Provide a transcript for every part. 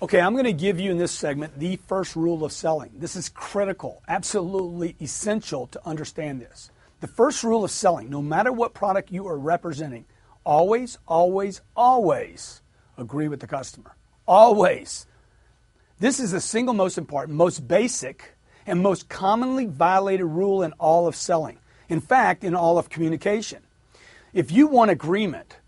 Okay, I'm going to give you in this segment the first rule of selling. This is critical, absolutely essential to understand this. The first rule of selling, no matter what product you are representing, always, always, always agree with the customer. Always. This is the single most important, most basic, and most commonly violated rule in all of selling. In fact, in all of communication. If you want agreement,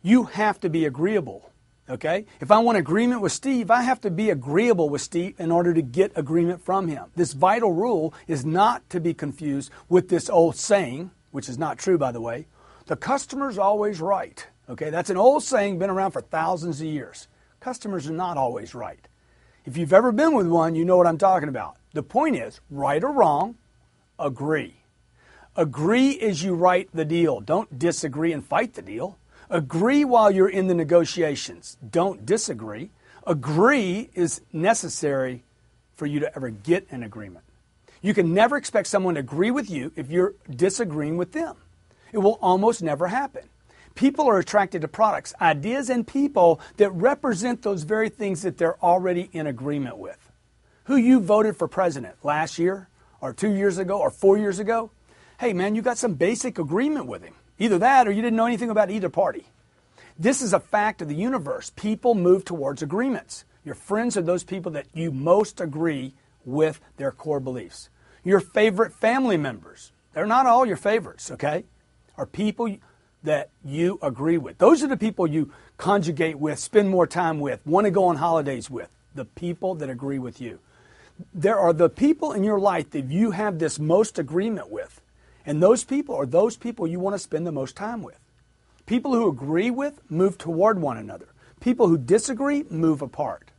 you have to be agreeable. Okay? If I want agreement with Steve, I have to be agreeable with Steve in order to get agreement from him. This vital rule is not to be confused with this old saying, which is not true, by the way. The customer's always right. Okay? That's an old saying, been around for thousands of years. Customers are not always right. If you've ever been with one, you know what I'm talking about. The point is, right or wrong, agree. Agree as you write the deal. Don't disagree and fight the deal. Agree while you're in the negotiations. Don't disagree. Agree is necessary for you to ever get an agreement. You can never expect someone to agree with you if you're disagreeing with them. It will almost never happen. People are attracted to products, ideas, and people that represent those very things that they're already in agreement with. Who you voted for president last year or 2 years ago or 4 years ago, hey man, you got some basic agreement with him. Either that or you didn't know anything about either party. This is a fact of the universe. People move towards agreements. Your friends are those people that you most agree with their core beliefs. Your favorite family members, they're not all your favorites, okay, are people that you agree with. Those are the people you conjugate with, spend more time with, want to go on holidays with, the people that agree with you. There are the people in your life that you have this most agreement with. And those people are those people you want to spend the most time with. People who agree with move toward one another. People who disagree move apart.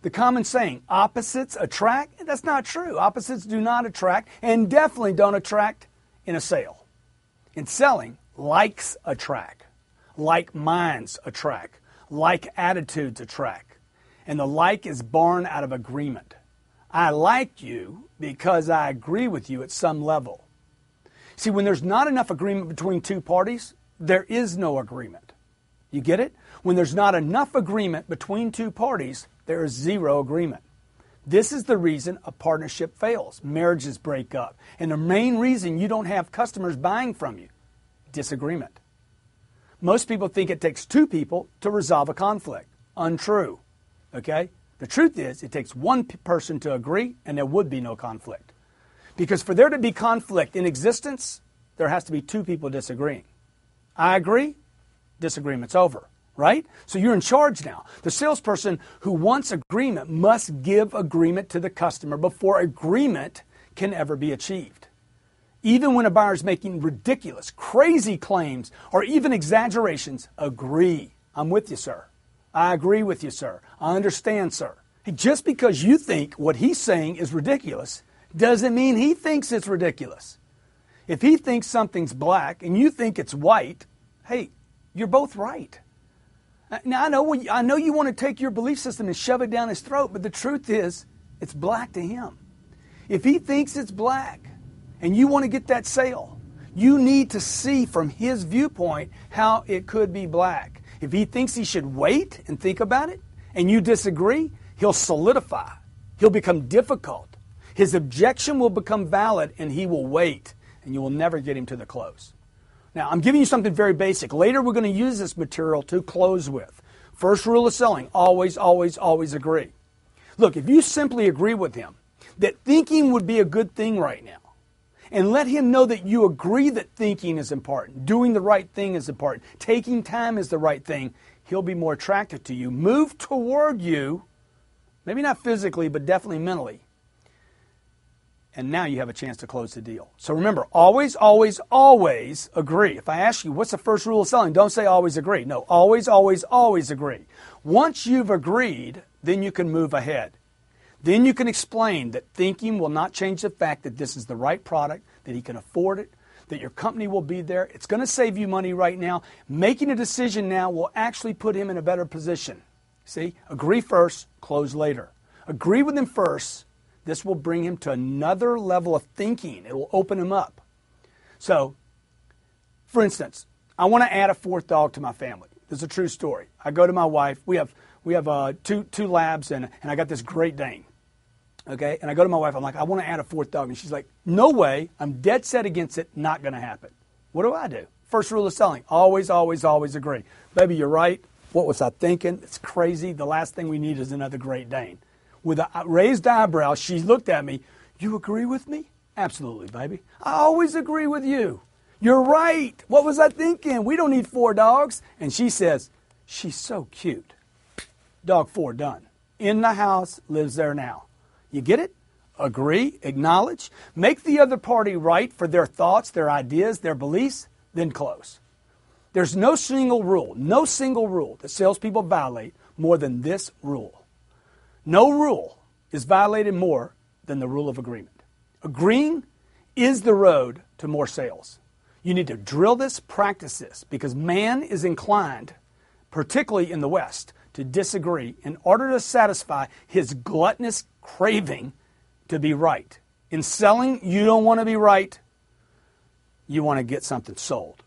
The common saying, opposites attract, that's not true. Opposites do not attract and definitely don't attract in a sale. In selling, likes attract, like minds attract, like attitudes attract. And the like is born out of agreement. I like you because I agree with you at some level. See, when there's not enough agreement between two parties, there is no agreement. You get it? When there's not enough agreement between two parties, there is zero agreement. This is the reason a partnership fails. Marriages break up. And the main reason you don't have customers buying from you, disagreement. Most people think it takes two people to resolve a conflict. Untrue. Okay? The truth is, it takes one person to agree and there would be no conflict. Because for there to be conflict in existence, there has to be two people disagreeing. I agree, disagreement's over, right? So you're in charge now. The salesperson who wants agreement must give agreement to the customer before agreement can ever be achieved. Even when a buyer is making ridiculous, crazy claims or even exaggerations, agree. I'm with you, sir. I agree with you, sir. I understand, sir. Just because you think what he's saying is ridiculous doesn't mean he thinks it's ridiculous. If he thinks something's black and you think it's white, hey, you're both right. Now, I know you want to take your belief system and shove it down his throat, but the truth is, it's black to him. If he thinks it's black and you want to get that sale, you need to see from his viewpoint how it could be black. If he thinks he should wait and think about it and you disagree, he'll solidify. He'll become difficult. His objection will become valid and he will wait and you will never get him to the close. Now, I'm giving you something very basic. Later, we're going to use this material to close with. First rule of selling, always, always, always agree. Look, if you simply agree with him that thinking would be a good thing right now and let him know that you agree that thinking is important, doing the right thing is important, taking time is the right thing, he'll be more attracted to you, move toward you, maybe not physically, but definitely mentally. And now you have a chance to close the deal. So remember, always, always, always agree. If I ask you, what's the first rule of selling? Don't say always agree. No, always, always, always agree. Once you've agreed, then you can move ahead. Then you can explain that thinking will not change the fact that this is the right product, that he can afford it, that your company will be there. It's going to save you money right now. Making a decision now will actually put him in a better position. See, agree first, close later. Agree with him first. This will bring him to another level of thinking. It will open him up. So, for instance, I want to add a fourth dog to my family. This is a true story. I go to my wife. We have we have two labs, and I got this Great Dane. Okay, and I go to my wife. I'm like, I want to add a fourth dog, and she's like, no way. I'm dead set against it. Not going to happen. What do? First rule of selling: always, always, always agree. Baby, you're right. What was I thinking? It's crazy. The last thing we need is another Great Dane. With a raised eyebrow, she looked at me. You agree with me? Absolutely, baby. I always agree with you. You're right. What was I thinking? We don't need 4 dogs. And she says, she's so cute. Dog 4 done. In the house, lives there now. You get it? Agree, acknowledge, make the other party right for their thoughts, their ideas, their beliefs, then close. There's no single rule that salespeople violate more than this rule. No rule is violated more than the rule of agreement. Agreeing is the road to more sales. You need to drill this, practice this, because man is inclined, particularly in the West, to disagree in order to satisfy his gluttonous craving to be right. In selling, you don't want to be right. You want to get something sold.